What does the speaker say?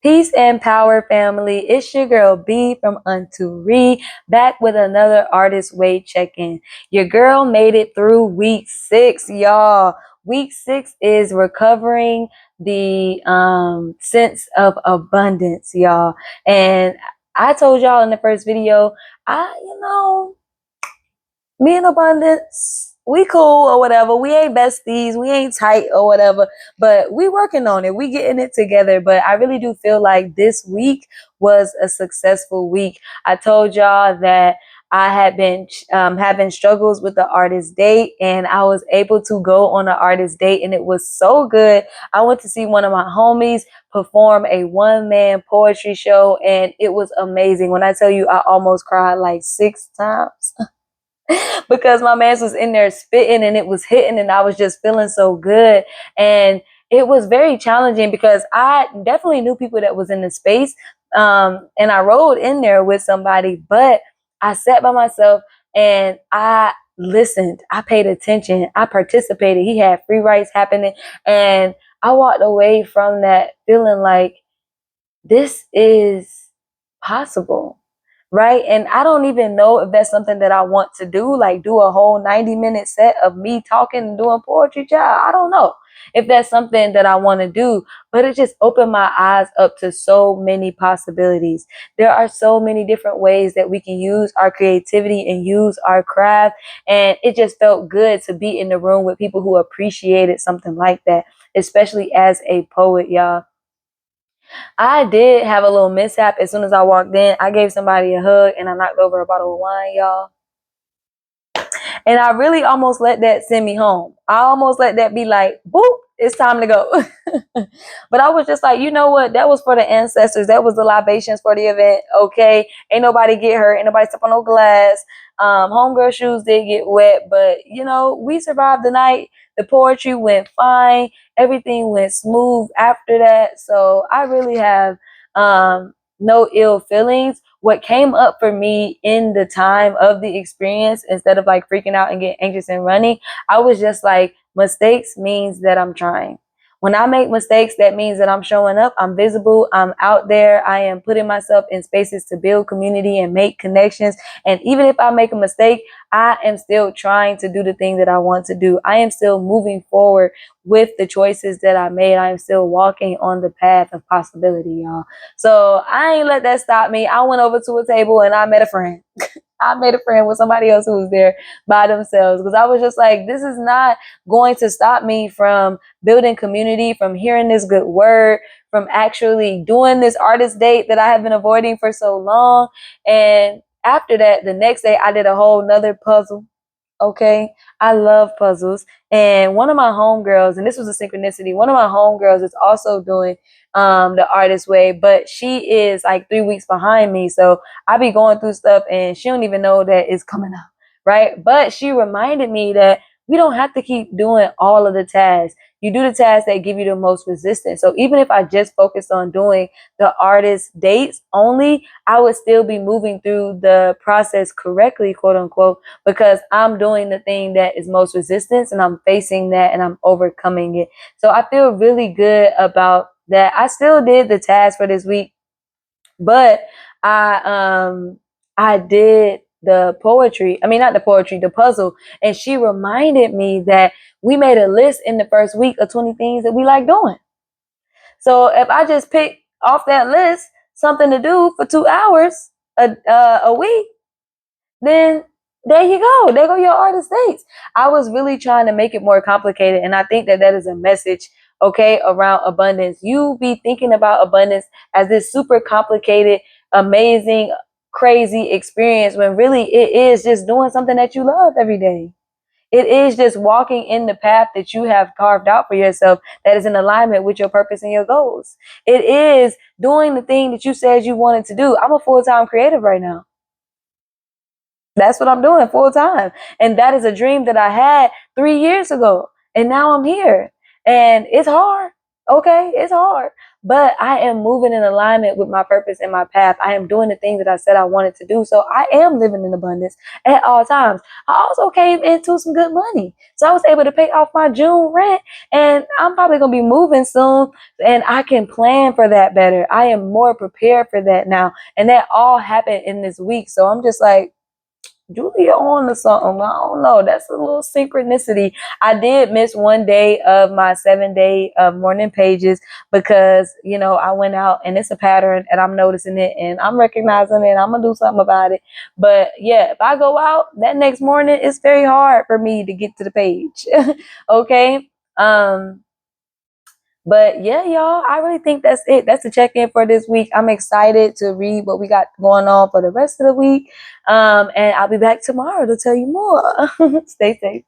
Peace and power, family. It's your girl B from Unto back with another Artist Way check-in. Your girl made it through week 6, y'all. Week 6 is recovering the sense of abundance, y'all. And I told y'all in the first video, me and abundance, we cool or whatever. We ain't besties, we ain't tight or whatever, but we working on it. We getting it together. But I really do feel like this week was a successful week. I told y'all that I had been having struggles with the artist date, and I was able to go on an artist date, and it was so good. I went to see one of my homies perform a one-man poetry show, and it was amazing. When I tell you, I almost cried like 6 times. Because my man was in there spitting and it was hitting and I was just feeling so good. And it was very challenging because I definitely knew people that was in the space. And I rode in there with somebody, but I sat by myself and I listened. I paid attention. I participated. He had free rights happening. And I walked away from that feeling like this is possible. Right. And I don't even know if that's something that I want to do, like do a whole 90-minute set of me talking and doing poetry, child. I don't know if that's something that I want to do, but it just opened my eyes up to so many possibilities. There are so many different ways that we can use our creativity and use our craft. And it just felt good to be in the room with people who appreciated something like that, especially as a poet, y'all. I did have a little mishap as soon as I walked in. I gave somebody a hug and I knocked over a bottle of wine, y'all. And I really almost let that send me home. I almost let that be like, boop, it's time to go. But I was just like, you know what? That was for the ancestors. That was the libations for the event. Okay. Ain't nobody get hurt. Ain't nobody step on no glass. Homegirl shoes did get wet, but we survived the night. The poetry went fine. Everything went smooth after that. So I really have no ill feelings. What came up for me in the time of the experience, instead of like freaking out and getting anxious and running, I was just like, mistakes means that I'm trying. When I make mistakes, that means that I'm showing up, I'm visible, I'm out there, I am putting myself in spaces to build community and make connections. And even if I make a mistake, I am still trying to do the thing that I want to do. I am still moving forward with the choices that I made. I am still walking on the path of possibility, y'all. So I ain't let that stop me. I went over to a table and I met a friend. I made a friend with somebody else who was there by themselves, because I was just like, this is not going to stop me from building community, from hearing this good word, from actually doing this artist date that I have been avoiding for so long. And after that, the next day, I did a whole nother puzzle. Okay. I love puzzles. And one of my homegirls, and this was a synchronicity, one of my homegirls is also doing the artist way, but she is like 3 weeks behind me. So I be going through stuff and she don't even know that it's coming up. Right. But she reminded me that we don't have to keep doing all of the tasks. You do the tasks that give you the most resistance. So even if I just focused on doing the artist dates only, I would still be moving through the process correctly, quote unquote, because I'm doing the thing that is most resistance and I'm facing that and I'm overcoming it. So I feel really good about that. I still did the task for this week, but I did the poetry. I mean, not the poetry, the puzzle. And she reminded me that we made a list in the first week of 20 things that we like doing. So if I just pick off that list something to do for 2 hours a week, then there you go. There go your artist dates. I was really trying to make it more complicated. And I think that that is a message, okay, around abundance. You be thinking about abundance as this super complicated, amazing, crazy experience, when really it is just doing something that you love every day. It is just walking in the path that you have carved out for yourself that is in alignment with your purpose and your goals. It is doing the thing that you said you wanted to do. I'm a full-time creative right now. That's what I'm doing full time. And that is a dream that I had 3 years ago. And now I'm here. And it's hard. Okay, it's hard. but I am moving in alignment with my purpose and my path. I am doing the things that I said I wanted to do. So I am living in abundance at all times. I also came into some good money. So I was able to pay off my June rent, and I'm probably going to be moving soon, and I can plan for that better. I am more prepared for that now. And that all happened in this week. So I'm just like, Julia on to something. I don't know. That's a little synchronicity. I did miss one day of my 7-day morning pages because, I went out, and it's a pattern, and I'm noticing it, and I'm recognizing it. I'm going to do something about it. But yeah, if I go out that next morning, it's very hard for me to get to the page. Okay. But yeah, y'all, I really think that's it. That's the check-in for this week. I'm excited to read what we got going on for the rest of the week. And I'll be back tomorrow to tell you more. Stay safe.